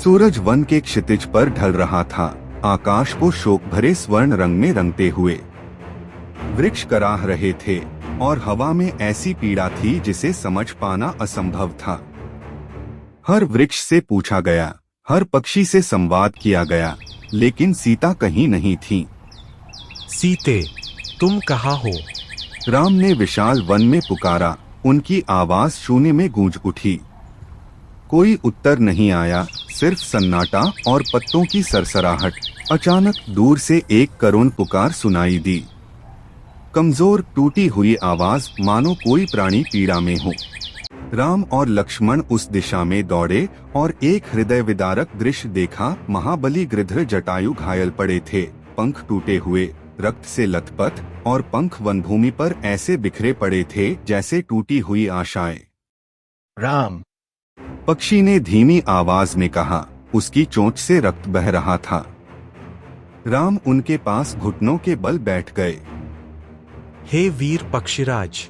सूरज one के क्षितिज पर ढल रहा था, आकाश को शोक भरे स्वर्ण रंग में रंगते हुए। वृक्ष कराह रहे थे और हवा में ऐसी पीड़ा थी जिसे समझ पाना असंभव था। हर वृक्ष से पूछा गया, हर पक्षी से संवाद किया गया, लेकिन सीता कहीं नहीं थी। सीते, तुम कहाँ हो? राम ने विशाल वन में पुकारा, उनकी आवाज शून्य में गूंज उठी। कोई उत्तर नहीं आया, सिर्फ सन्नाटा और पत्तों की सरसराहट। अचानक दूर से एक करुण पुकार सुनाई दी, कमजोर टूटी हुई आवाज, मानो कोई प्राणी पीड़ा में हो। राम और लक्ष्मण उस दिशा में दौड़े और एक हृदय विदारक दृश्य देखा। महाबली गृध्र जटायु घायल पड़े थे, पंख टूटे हुए, रक्त से लथपथ, और पंख वनभूमि पर ऐसे बिखरे पड़े थे जैसे टूटी हुई आशाएं। राम, पक्षी ने धीमी आवाज में कहा, उसकी चोंच से रक्त बह रहा था। राम उनके पास घुटनों के बल बैठ गए। हे वीर पक्षीराज,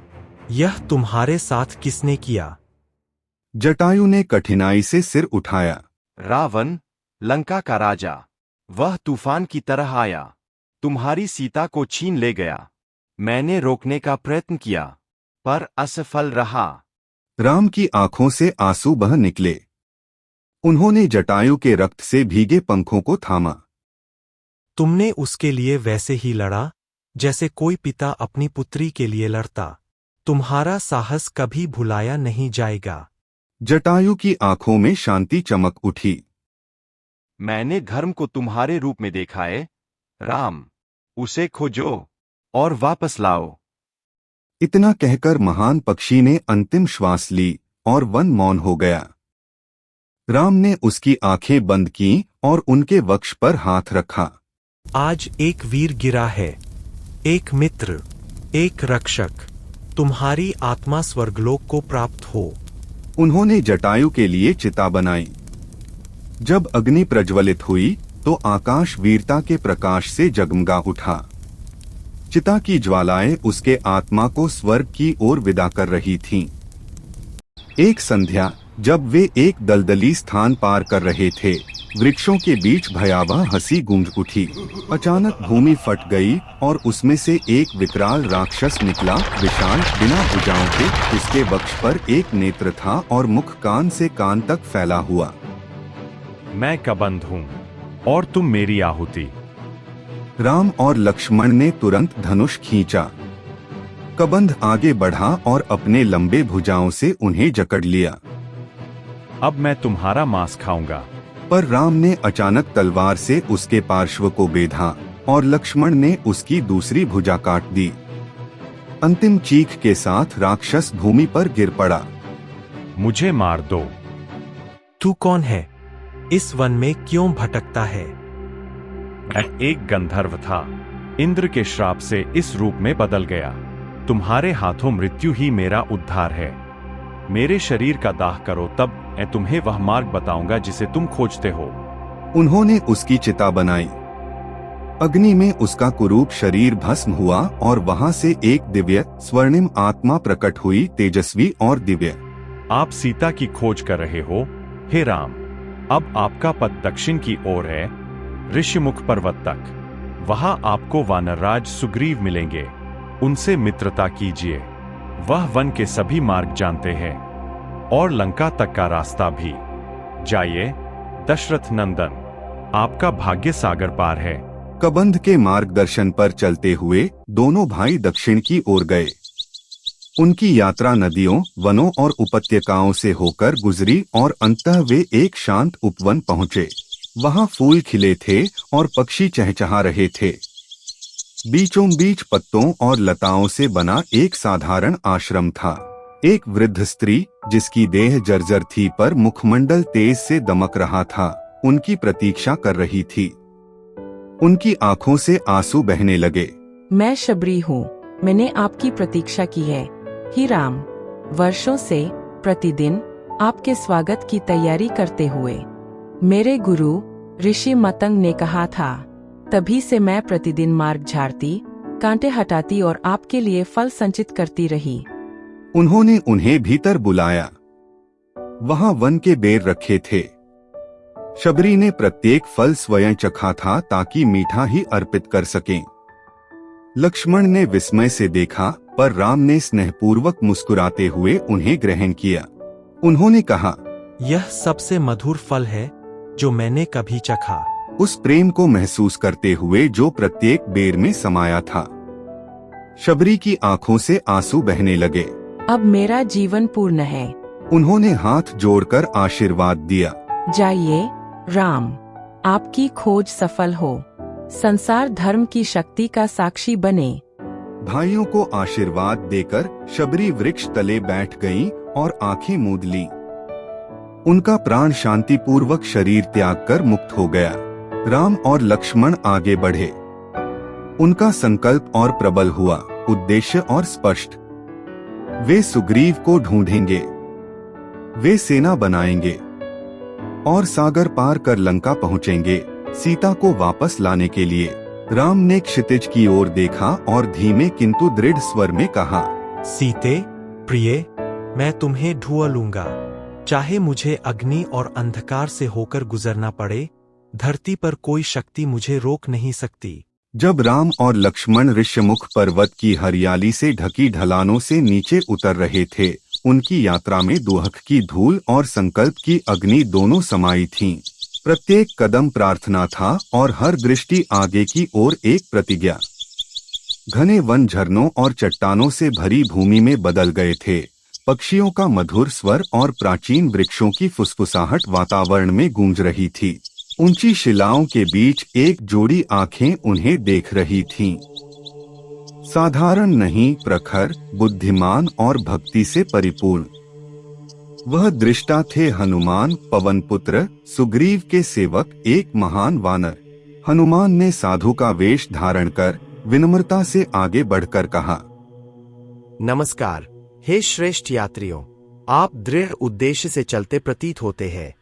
यह तुम्हारे साथ किसने किया? जटायु ने कठिनाई से सिर उठाया। रावण, लंका का राजा, वह तूफान की तरह आया, तुम्हारी सीता को छीन ले गया। मैंने रोकने का प्रयत्न किया, पर असफल रहा। राम की आंखों से आंसू बह निकले। उन्होंने जटायु के रक्त से भीगे पंखों को थामा। तुमने उसके लिए वैसे ही लड़ा जैसे कोई पिता अपनी पुत्री के लिए लड़ता। तुम्हारा साहस कभी भुलाया नहीं जाएगा। जटायु की आंखों में शांति चमक उठी। मैंने धर्म को तुम्हारे रूप में देखा है। राम, उसे खोजो और वापस लाओ। इतना कहकर महान पक्षी ने अंतिम श्वास ली और वन मौन हो गया। राम ने उसकी आंखें बंद की और उनके वक्ष पर हाथ रखा। आज एक वीर गिरा है, एक मित्र, एक रक्षक। तुम्हारी आत्मा स्वर्गलोक को प्राप्त हो। उन्होंने जटायु के लिए चिता बनाई। जब अग्नि प्रज्वलित हुई तो आकाश वीरता के प्रकाश से जगमगा उठा। चिता की ज्वालाएं उसके आत्मा को स्वर्ग की ओर विदा कर रही थीं। एक संध्या, जब वे एक दलदली स्थान पार कर रहे थे, वृक्षों के बीच भयावह हंसी गूंज उठी। अचानक भूमि फट गई और उसमें से एक विकराल राक्षस निकला, विशाल, बिना भुजाओं के। उसके वक्ष पर एक नेत्र था और मुख कान से कान तक फैला हुआ। मैं कबंध हूँ और तुम मेरी आहुति। राम और लक्ष्मण ने तुरंत धनुष खींचा। कबंध आगे बढ़ा और अपने लंबे भुजाओं से उन्हें जकड़ लिया। अब मैं तुम्हारा मांस खाऊंगा। पर राम ने अचानक तलवार से उसके पार्श्व को बेधा और लक्ष्मण ने उसकी दूसरी भुजा काट दी। अंतिम चीख के साथ राक्षस भूमि पर गिर पड़ा। मुझे मार दो। तू कौन है? इस वन में क्यों भटकता है? मैं एक गंधर्व था, इंद्र के श्राप से इस रूप में बदल गया। तुम्हारे हाथों मृत्यु ही मेरा उद्धार है। मेरे शरीर का दाह करो, तब मैं तुम्हें वह मार्ग बताऊंगा जिसे तुम खोजते हो। उन्होंने उसकी चिता बनाई। अग्नि में उसका कुरूप शरीर भस्म हुआ और वहां से एक दिव्य स्वर्णिम आत्मा प्रकट हुई, तेजस्वी और दिव्य। आप सीता की खोज कर रहे हो, हे राम। अब आपका पथ दक्षिण की ओर है, ऋषिमुख पर्वत तक। वहां आपको वानरराज सुग्रीव मिलेंगे, उनसे मित्रता कीजिए। वह वन के सभी मार्ग जानते हैं और लंका तक का रास्ता भी। जाइए दशरथ नंदन, आपका भाग्य सागर पार है। कबंध के मार्गदर्शन पर चलते हुए दोनों भाई दक्षिण की ओर गए। उनकी यात्रा नदियों, वनों और उपत्यकाओं से होकर गुजरी और अंततः वे एक शांत उपवन पहुंचे। वहां फूल खिले थे और पक्षी चहचहा रहे थे। बीचों बीच पत्तों और लताओं से बना एक साधारण आश्रम था। एक वृद्ध स्त्री, जिसकी देह जर्जर थी पर मुखमंडल तेज से दमक रहा था, उनकी प्रतीक्षा कर रही थी। उनकी आंखों से आंसू बहने लगे। मैं शबरी हूँ, मैंने आपकी प्रतीक्षा की है, ही राम। वर्षों से प्रतिदिन आपके स्वागत की तैयारी करते हुए मेरे गुरु ऋषि मतंग ने कहा था, तभी से मैं प्रतिदिन मार्ग झाड़ती, कांटे हटाती और आपके लिए फल संचित करती रही। उन्होंने उन्हें भीतर बुलाया। वहां वन के बेर रखे थे। शबरी ने प्रत्येक फल स्वयं चखा था ताकि मीठा ही अर्पित कर सकें। लक्ष्मण ने विस्मय से देखा, पर राम ने स्नेहपूर्वक मुस्कुराते हुए उन्हें ग्रहण किया। उन्होंने कहा, यह सबसे मधुर फल है जो मैंने कभी चखा। उस प्रेम को महसूस करते हुए जो प्रत्येक बेर में समाया था। शबरी की आंखों से आंसू बहने लगे। अब मेरा जीवन पूर्ण है। उन्होंने हाथ जोड़कर आशीर्वाद दिया। जाइए राम, आपकी खोज सफल हो, संसार धर्म की शक्ति का साक्षी बने। भाइयों को आशीर्वाद देकर शबरी वृक्ष तले बैठ गईं और आंखें मूंद लीं। उनका प्राण शांतिपूर्वक शरीर त्याग कर मुक्त हो गया। राम और लक्ष्मण आगे बढ़े। उनका संकल्प और प्रबल हुआ, उद्देश्य और स्पष्ट। वे सुग्रीव को ढूंढेंगे, वे सेना बनाएंगे और सागर पार कर लंका पहुंचेंगे, सीता को वापस लाने के लिए। राम ने क्षितिज की ओर देखा और धीमे किंतु दृढ़ स्वर में कहा, सीते प्रिय, मैं तुम्हें ढूंढ लूंगा, चाहे मुझे अग्नि और अंधकार से होकर गुजरना पड़े, धरती पर कोई शक्ति मुझे रोक नहीं सकती। जब राम और लक्ष्मण ऋष्यमुख पर्वत की हरियाली से ढकी ढलानों से नीचे उतर रहे थे, उनकी यात्रा में दुहक की धूल और संकल्प की अग्नि दोनों समाई थीं। प्रत्येक कदम प्रार्थना था और हर दृष्टि आगे की ओर एक प्रतिज्ञा। घने वन झरनों और चट्टानों से भरी भूमि में बदल गए थे। पक्षियों का मधुर स्वर और प्राचीन वृक्षों की फुसफुसाहट वातावरण में गूंज रही थी। ऊंची शिलाओं के बीच एक जोड़ी आंखें उन्हें देख रही थीं। साधारण नहीं, प्रखर, बुद्धिमान और भक्ति से परिपूर्ण। वह दृष्टा थे हनुमान, पवन पुत्र, सुग्रीव के सेवक, एक महान वानर। हनुमान ने साधु का वेश धारण कर विनम्रता से आगे बढ़कर कहा, नमस्कार, हे श्रेष्ठ यात्रियों, आप दृढ़ उद्देश्य से चलते प्रतीत होते हैं।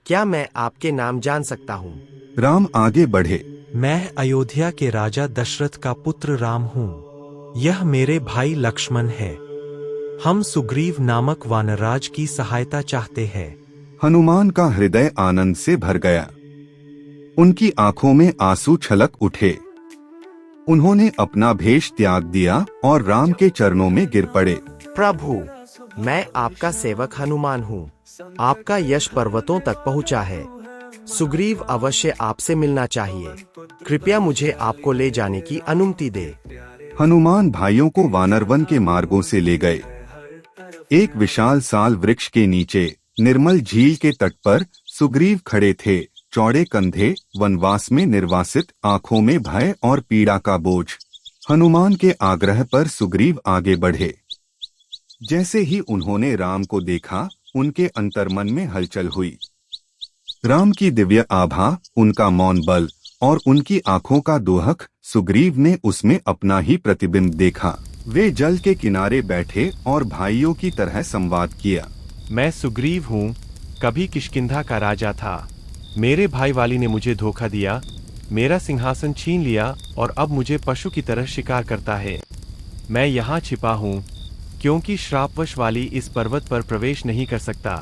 क्या मैं आपके नाम जान सकता हूँ? राम आगे बढ़े। मैं अयोध्या के राजा दशरथ का पुत्र राम हूँ। यह मेरे भाई लक्ष्मण है। हम सुग्रीव नामक वानराज की सहायता चाहते हैं। हनुमान का हृदय आनंद से भर गया। उनकी आंखों में आंसू छलक उठे। उन्होंने अपना भेष त्याग दिया और राम के चरणों में गिर पड़े। प्रभु, मैं आपका सेवक हनुमान हूँ। आपका यश पर्वतों तक पहुँचा है। सुग्रीव अवश्य आपसे मिलना चाहिए। कृपया मुझे आपको ले जाने की अनुमति दे। हनुमान भाइयों को वानरवन के मार्गों से ले गए। एक विशाल साल वृक्ष के नीचे निर्मल झील के तट पर सुग्रीव खड़े थे, चौड़े कंधे, वनवास में निर्वासित, आंखों में भय और पीड़ा का बोझ। हनुमान के आग्रह पर सुग्रीव आगे बढ़े। जैसे ही उन्होंने राम को देखा, उनके अंतर्मन में हलचल हुई। राम की दिव्य आभा, उनका मौन बल और उनकी आंखों का दोहक, सुग्रीव ने उसमें अपना ही प्रतिबिंब देखा। वे जल के किनारे बैठे और भाइयों की तरह संवाद किया। मैं सुग्रीव हूँ, कभी किष्किंधा का राजा था। मेरे भाई वाली ने मुझे धोखा दिया, मेरा सिंहासन छीन लिया और अब मुझे पशु की तरह शिकार करता है। मैं यहाँ छिपा हूँ क्योंकि श्रापवश वाली इस पर्वत पर प्रवेश नहीं कर सकता।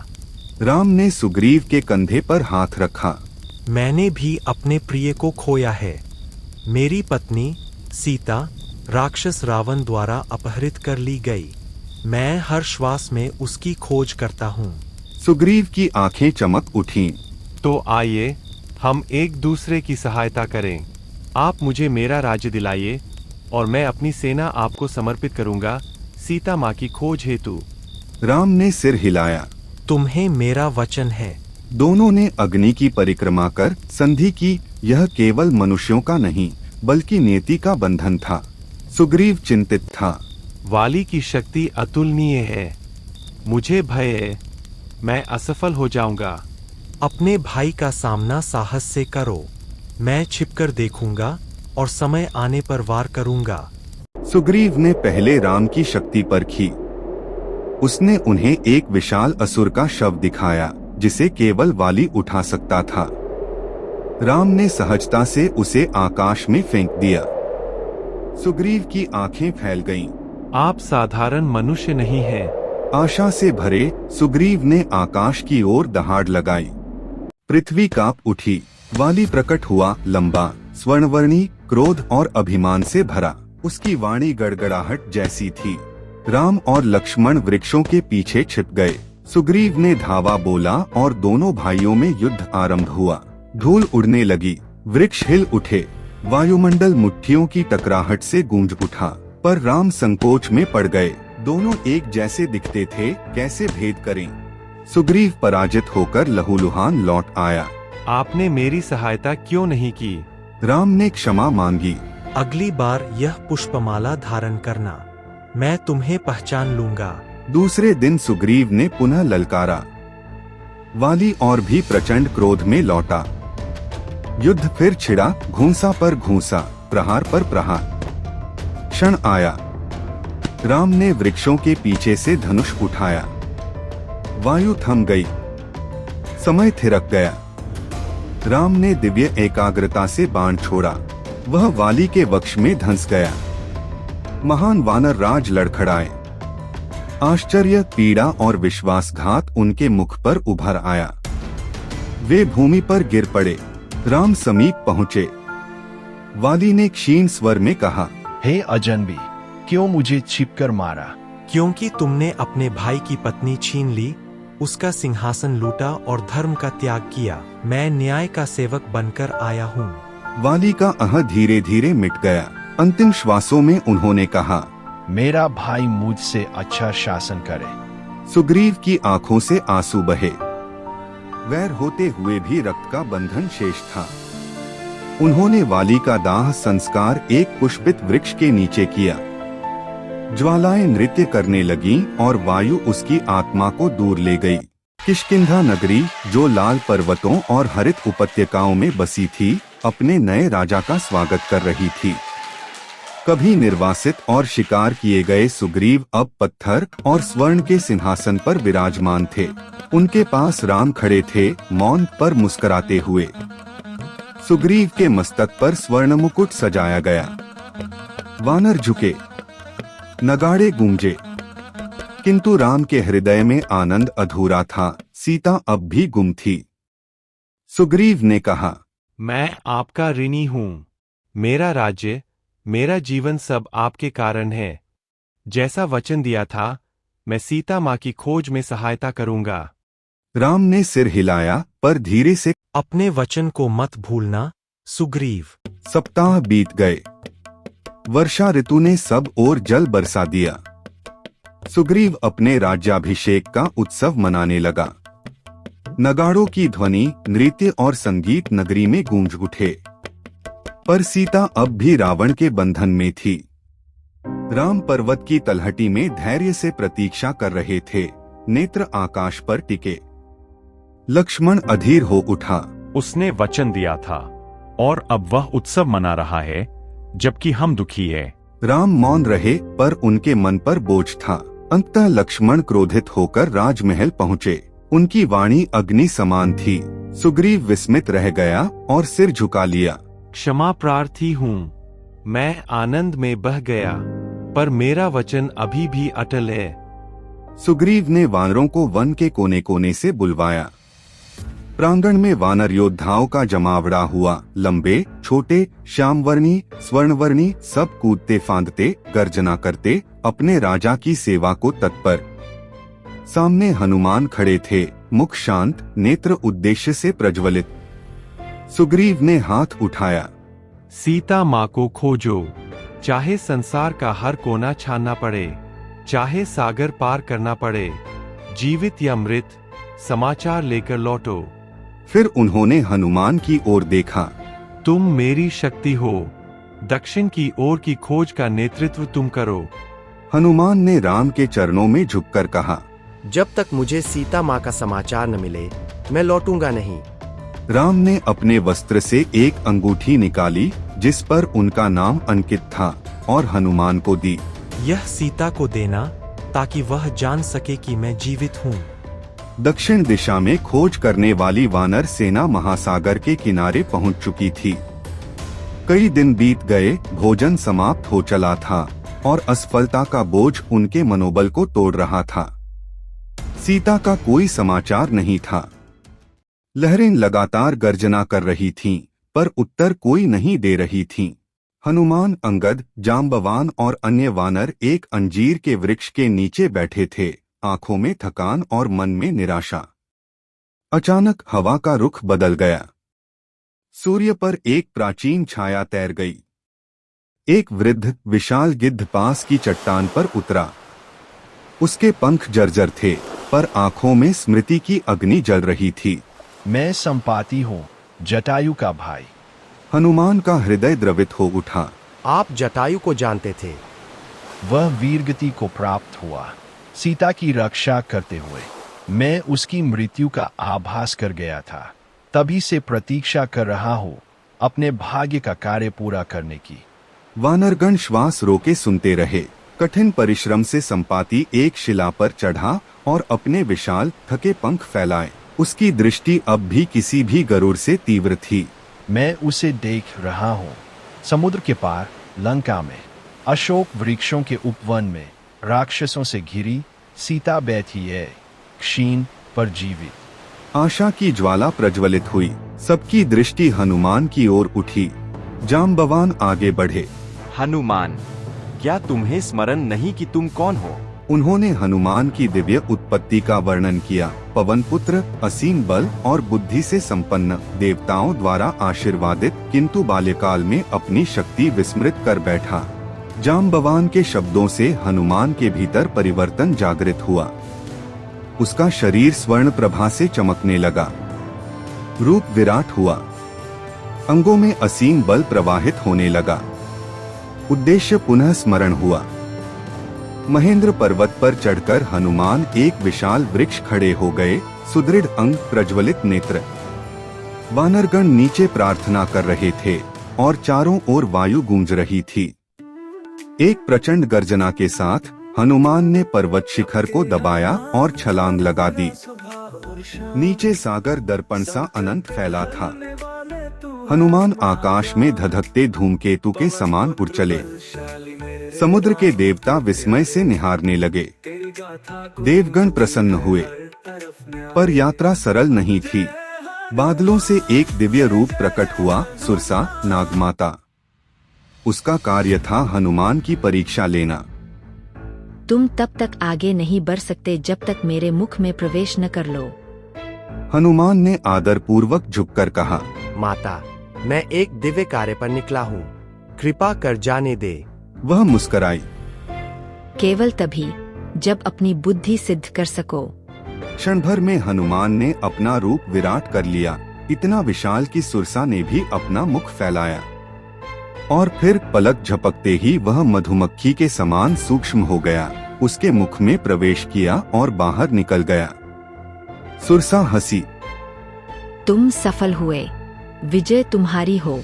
राम ने सुग्रीव के कंधे पर हाथ रखा। मैंने भी अपने प्रिय को खोया है। मेरी पत्नी सीता राक्षस रावण द्वारा अपहरित कर ली गई। मैं हर श्वास में उसकी खोज करता हूँ। सुग्रीव की आंखें चमक उठीं। तो आइए हम एक दूसरे की सहायता करें। आप मुझे मेरा राज्य दिलाइए और मैं अपनी सेना आपको समर्पित करूंगा, सीता माँ की खोज हेतु। राम ने सिर हिलाया। तुम्हें मेरा वचन है। दोनों ने अग्नि की परिक्रमा कर संधि की। यह केवल मनुष्यों का नहीं, बल्कि नियति का बंधन था। सुग्रीव चिंतित था। वाली की शक्ति अतुलनीय है। मुझे भय है, मैं असफल हो जाऊंगा। अपने भाई का सामना साहस से करो। मैं छिपकर देखूंगा और समय आने पर वार करूंगा। सुग्रीव ने पहले राम की शक्ति परखी। उसने उन्हें एक विशाल असुर का शव दिखाया, जिसे केवल वाली उठा सकता था। राम ने सहजता से उसे आकाश में फेंक दिया। सुग्रीव की आंखें फैल गईं। आप साधारण मनुष्य नहीं हैं। आशा से भरे सुग्रीव ने आकाश की ओर दहाड़ लगाई। पृथ्वी कांप उठी। वाली प्रकट हुआ, लंबा, स्वर्णवर्णी, क्रोध और अभिमान से भरा। उसकी वाणी गड़गड़ाहट जैसी थी। राम और लक्ष्मण वृक्षों के पीछे छिप गए। सुग्रीव ने धावा बोला और दोनों भाइयों में युद्ध आरंभ हुआ। धूल उड़ने लगी, वृक्ष हिल उठे, वायुमंडल मुट्ठियों की टकराहट से गूंज उठा। पर राम संकोच में पड़ गए। दोनों एक जैसे दिखते थे, कैसे भेद करें। सुग्रीव पराजित होकर लहूलुहान लौट आया। आपने मेरी सहायता क्यों नहीं की? राम ने क्षमा मांगी। अगली बार यह पुष्पमाला धारण करना, मैं तुम्हें पहचान लूंगा। दूसरे दिन सुग्रीव ने पुनः ललकारा। वाली और भी प्रचंड क्रोध में लौटा। युद्ध फिर छिड़ा, घूंसा पर घूंसा, प्रहार पर प्रहार। क्षण आया, राम ने वृक्षों के पीछे से धनुष उठाया। वायु थम गई, समय थिरक गया। राम ने दिव्य एकाग्रता से बाण छोड़ा। वह वाली के वक्ष में धंस गया। महान वानर राज लड़खड़ाए। आश्चर्य, पीड़ा और विश्वासघात उनके मुख पर उभर आया। वे भूमि पर गिर पड़े। राम समीप पहुँचे। वाली ने क्षीण स्वर में कहा, हे अजनबी, क्यों मुझे छिपकर मारा? क्योंकि तुमने अपने भाई की पत्नी छीन ली, उसका सिंहासन लूटा और धर्म का त्याग किया। मैं न्याय का सेवक बनकर आया हूँ। वाली का अह धीरे धीरे मिट गया। अंतिम श्वासों में उन्होंने कहा, मेरा भाई मुझसे अच्छा शासन करे। सुग्रीव की आंखों से आंसू बहे। वैर होते हुए भी रक्त का बंधन शेष था। उन्होंने वाली का दाह संस्कार एक पुष्पित वृक्ष के नीचे किया। ज्वालाएं नृत्य करने लगीं और वायु उसकी आत्मा को दूर ले गई। किष्किंधा नगरी, जो लाल पर्वतों और हरित उपत्यकाओं में बसी थी, अपने नए राजा का स्वागत कर रही थी। कभी निर्वासित और शिकार किए गए सुग्रीव अब पत्थर और स्वर्ण के सिंहासन पर विराजमान थे। उनके पास राम खड़े थे, मौन पर मुस्कुराते हुए। सुग्रीव के मस्तक पर स्वर्ण मुकुट सजाया गया। वानर झुके, नगाड़े गूंजे, किंतु राम के हृदय में आनंद अधूरा था। सीता अब भी गुम थी। सुग्रीव ने कहा, मैं आपका ऋणी हूँ। मेरा राज्य, मेरा जीवन सब आपके कारण है। जैसा वचन दिया था, मैं सीता माँ की खोज में सहायता करूंगा। राम ने सिर हिलाया, पर धीरे से। अपने वचन को मत भूलना, सुग्रीव। सप्ताह बीत गए। वर्षा ऋतु ने सब ओर जल बरसा दिया। सुग्रीव अपने राज्याभिषेक का उत्सव मनाने लगा। नगाड़ों की ध्वनि, नृत्य और संगीत नगरी में गूंज उठे। पर सीता अब भी रावण के बंधन में थी। राम पर्वत की तलहटी में धैर्य से प्रतीक्षा कर रहे थे, नेत्र आकाश पर टिके। लक्ष्मण अधीर हो उठा। उसने वचन दिया था और अब वह उत्सव मना रहा है, जबकि हम दुखी है। राम मौन रहे, पर उनके मन पर बोझ था। अंततः लक्ष्मण क्रोधित होकर राजमहल पहुँचे। उनकी वाणी अग्नि समान थी। सुग्रीव विस्मित रह गया और सिर झुका लिया। क्षमा प्रार्थी हूँ, मैं आनंद में बह गया, पर मेरा वचन अभी भी अटल है। सुग्रीव ने वानरों को वन के कोने कोने से बुलवाया। प्रांगण में वानर योद्धाओं का जमावड़ा हुआ। लंबे, छोटे, श्यामवर्णी, स्वर्णवर्णी, सब कूदते फांदते, गर्जना करते, अपने राजा की सेवा को तत्पर। सामने हनुमान खड़े थे, मुख शांत, नेत्र उद्देश्य से प्रज्वलित। सुग्रीव ने हाथ उठाया। सीता माँ को खोजो, चाहे संसार का हर कोना छानना पड़े, चाहे सागर पार करना पड़े, जीवित या मृत, समाचार लेकर लौटो। फिर उन्होंने हनुमान की ओर देखा। तुम मेरी शक्ति हो, दक्षिण की ओर की खोज का नेतृत्व तुम करो। हनुमान ने राम के चरणों में झुककर कहा, जब तक मुझे सीता माँ का समाचार न मिले, मैं लौटूंगा नहीं। राम ने अपने वस्त्र से एक अंगूठी निकाली, जिस पर उनका नाम अंकित था, और हनुमान को दी। यह सीता को देना, ताकि वह जान सके कि मैं जीवित हूँ। दक्षिण दिशा में खोज करने वाली वानर सेना महासागर के किनारे पहुंच चुकी थी। कई दिन बीत गए, भोजन समाप्त हो चला था, और असफलता का बोझ उनके मनोबल को तोड़ रहा था। सीता का कोई समाचार नहीं था। लहरें लगातार गर्जना कर रही थीं, पर उत्तर कोई नहीं दे रही थीं। हनुमान, अंगद, जाम्बवान और अन्य वानर एक अंजीर के वृक्ष के नीचे बैठे थे, आंखों में थकान और मन में निराशा। अचानक हवा का रुख बदल गया। सूर्य पर एक प्राचीन छाया तैर गई। एक वृद्ध विशाल गिद्ध पास की चट्टान पर उतरा। उसके पंख जर्जर थे, पर आंखों में स्मृति की अग्नि जल रही थी। मैं संपाति हूँ, जटायु का भाई। हनुमान का हृदय द्रवित हो उठा। आप जटायु को जानते थे? वह वीरगति को प्राप्त हुआ, सीता की रक्षा करते हुए। मैं उसकी मृत्यु का आभास कर गया था, तभी से प्रतीक्षा कर रहा हूँ अपने भाग्य का कार्य पूरा करने की। वानरगण श्वास रोके सुनते रहे। कठिन परिश्रम से संपाति एक शिला पर चढ़ा और अपने विशाल थके पंख फैलाए। उसकी दृष्टि अब भी किसी भी गरुड़ से तीव्र थी। मैं उसे देख रहा हूँ, समुद्र के पार लंका में, अशोक वृक्षों के उपवन में, राक्षसों से घिरी सीता बैठी है, क्षीण पर जीवित। आशा की ज्वाला प्रज्वलित हुई। सबकी दृष्टि हनुमान की ओर उठी। जाम्बवान आगे बढ़े। हनुमान, क्या तुम्हें स्मरण नहीं कि तुम कौन हो? उन्होंने हनुमान की दिव्य उत्पत्ति का वर्णन किया। पवन पुत्र, असीम बल और बुद्धि से संपन्न, देवताओं द्वारा आशीर्वादित, किंतु बाल्यकाल में अपनी शक्ति विस्मृत कर बैठा। जाम्बवान के शब्दों से हनुमान के भीतर परिवर्तन जागृत हुआ। उसका शरीर स्वर्ण प्रभा से चमकने लगा। रूप विराट हुआ। अंगों में असीम बल प्रवाहित होने लगा। उद्देश्य पुनः स्मरण हुआ। महेंद्र पर्वत पर चढ़कर हनुमान एक विशाल वृक्ष खड़े हो गए, सुदृढ़ अंग, प्रज्वलित नेत्र। वानरगण नीचे प्रार्थना कर रहे थे और चारों ओर वायु गूंज रही थी। एक प्रचंड गर्जना के साथ हनुमान ने पर्वत शिखर को दबाया और छलांग लगा दी। नीचे सागर दर्पण सा अनंत फैला था। हनुमान आकाश में धधकते धूमकेतु के समान उड़ चले। समुद्र के देवता विस्मय से निहारने लगे। देवगण प्रसन्न हुए, पर यात्रा सरल नहीं थी। बादलों से एक दिव्य रूप प्रकट हुआ, सुरसा, नागमाता। उसका कार्य था हनुमान की परीक्षा लेना। तुम तब तक आगे नहीं बढ़ सकते जब तक मेरे मुख में प्रवेश न कर लो। हनुमान ने आदर पूर्वक झुककर कहा, माता, मैं एक दिव्य कार्य पर निकला हूँ, कृपा कर जाने दे। वह मुस्कराई। केवल तभी जब अपनी बुद्धि सिद्ध कर सको। क्षण भर में हनुमान ने अपना रूप विराट कर लिया, इतना विशाल कि सुरसा ने भी अपना मुख फैलाया। और फिर पलक झपकते ही वह मधुमक्खी के समान सूक्ष्म हो गया, उसके मुख में प्रवेश किया और बाहर निकल गया। सुरसा हंसी। तुम सफल हुए, विजय तुम्हारी हो।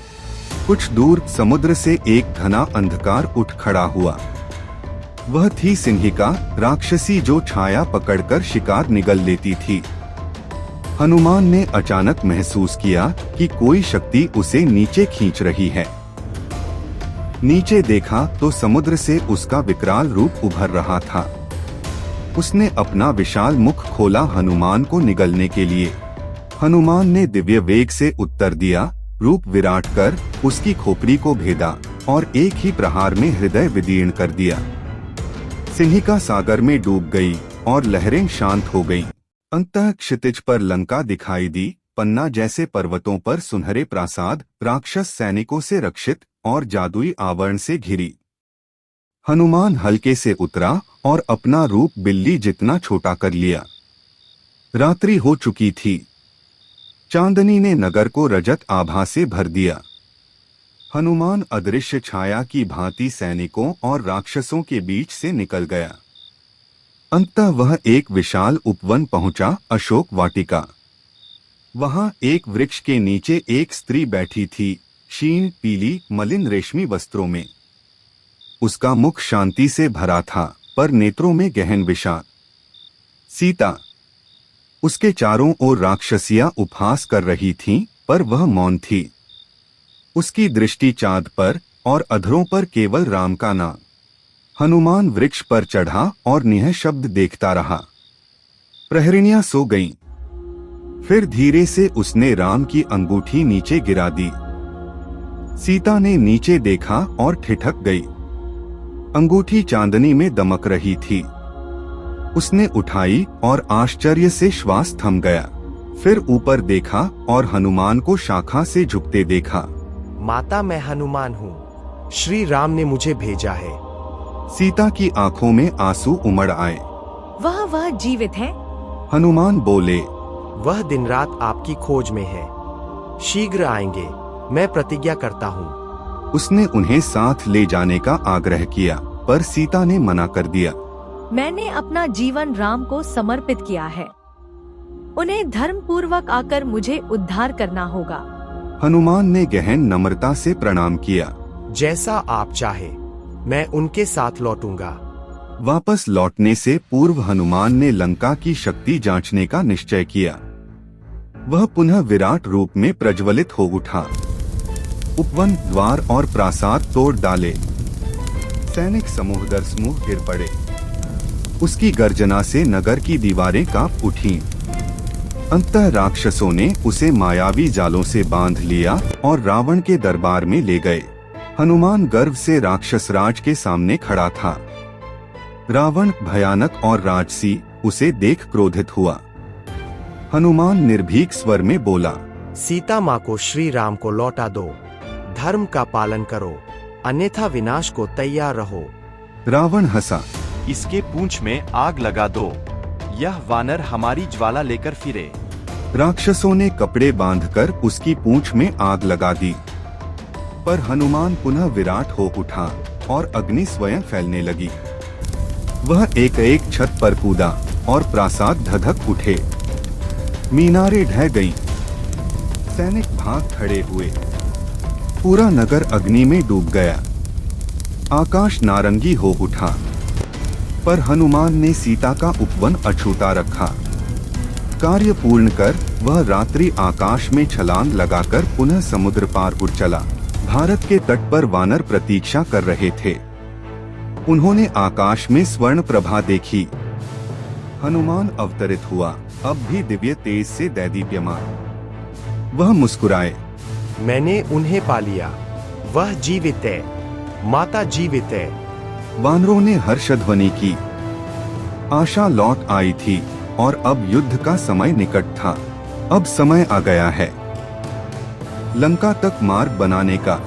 कुछ दूर समुद्र से एक घना अंधकार उठ खड़ा हुआ। वह थी सिंहिका, राक्षसी जो छाया पकड़कर शिकार निगल लेती थी। हनुमान ने अचानक महसूस किया कि कोई शक्ति उसे नीचे खींच रही है। नीचे देखा तो समुद्र से उसका विकराल रूप उभर रहा था। उसने अपना विशाल मुख खोला हनुमान को निगलने के लिए। हनुमान ने दिव्य वेग से उत्तर दिया, रूप विराट कर उसकी खोपड़ी को भेदा और एक ही प्रहार में हृदय विदीर्ण कर दिया। सिंहिका सागर में डूब गई और लहरें शांत हो गईं। अंततः क्षितिज पर लंका दिखाई दी, पन्ना जैसे पर्वतों पर सुनहरे प्रासाद, राक्षस सैनिकों से रक्षित और जादुई आवरण से घिरी। हनुमान हल्के से उतरा और अपना रूप बिल्ली जितना छोटा कर लिया। रात्रि हो चुकी थी। चांदनी ने नगर को रजत आभा से भर दिया। हनुमान अदृश्य छाया की भांति सैनिकों और राक्षसों के बीच से निकल गया। अंततः वह एक विशाल उपवन पहुंचा, अशोक वाटिका। वहां एक वृक्ष के नीचे एक स्त्री बैठी थी, क्षीण, पीली, मलिन रेशमी वस्त्रों में। उसका मुख शांति से भरा था, पर नेत्रों में गहन विषाद। सीता। उसके चारों ओर राक्षसियां उपहास कर रही थीं, पर वह मौन थी। उसकी दृष्टि चांद पर और अधरों पर केवल राम का नाम। हनुमान वृक्ष पर चढ़ा और निःशब्द देखता रहा। प्रहरिणियां सो गईं। फिर धीरे से उसने राम की अंगूठी नीचे गिरा दी। सीता ने नीचे देखा और ठिठक गई। अंगूठी चांदनी में दमक रही थी। उसने उठाई और आश्चर्य से श्वास थम गया। फिर ऊपर देखा और हनुमान को शाखा से झुकते देखा। माता, मैं हनुमान हूँ। श्री राम ने मुझे भेजा है। सीता की आंखों में आंसू उमड़ आए। वह जीवित है? हनुमान बोले, वह दिन रात आपकी खोज में है। शीघ्र आएंगे, मैं प्रतिज्ञा करता हूँ। उसने उन्हें साथ ले जाने का आग्रह किया, पर सीता ने मना कर दिया। मैंने अपना जीवन राम को समर्पित किया है। उन्हें धर्म पूर्वक आकर मुझे उद्धार करना होगा। हनुमान ने गहन नम्रता से प्रणाम किया। जैसा आप चाहे, मैं उनके साथ लौटूंगा। वापस लौटने से पूर्व हनुमान ने लंका की शक्ति जांचने का निश्चय किया। वह पुनः विराट रूप में प्रज्वलित हो उठा। उपवन, द्वार और प्रासाद तोड़ डाले। सैनिक समूह दर समूह गिर पड़े। उसकी गर्जना से नगर की दीवारें कांप उठीं। अंततः राक्षसों ने उसे मायावी जालों से बांध लिया और रावण के दरबार में ले गए। हनुमान गर्व से राक्षस राज के सामने खड़ा था। रावण भयानक और राजसी उसे देख क्रोधित हुआ। हनुमान निर्भीक स्वर में बोला, सीता माँ को श्री राम को लौटा दो। धर्म का पालन करो, अन्यथा विनाश को तैयार रहो। रावण हंसा। इसके पूंछ में आग लगा दो। यह वानर हमारी ज्वाला लेकर फिरे। राक्षसों ने कपड़े बांधकर उसकी पूंछ में आग लगा दी। पर हनुमान पुनः विराट हो उठा और अग्नि स्वयं फैलने लगी। वह एक एक छत पर कूदा और प्रासाद धधक उठे। मीनारें ढह गईं। सैनिक भाग खड़े हुए। पूरा नगर अग्नि में डूब गया। आकाश नारंगी हो उठा। पर हनुमान ने सीता का उपवन अछूता रखा। कार्य पूर्ण कर वह रात्रि आकाश में छलांग लगाकर पुनः समुद्र पार उड़ चला। भारत के तट पर वानर प्रतीक्षा कर रहे थे। उन्होंने आकाश में स्वर्ण प्रभा देखी। हनुमान अवतरित हुआ, अब भी दिव्य तेज से दैदीप्यमान। वह मुस्कुराए। मैंने उन्हें पा लिया। वह जीवित है। माता जीवित है। वानरों ने हर्षध्वनि की। आशा लौट आई थी और अब युद्ध का समय निकट था। अब समय आ गया है। लंका तक मार्ग बनाने का।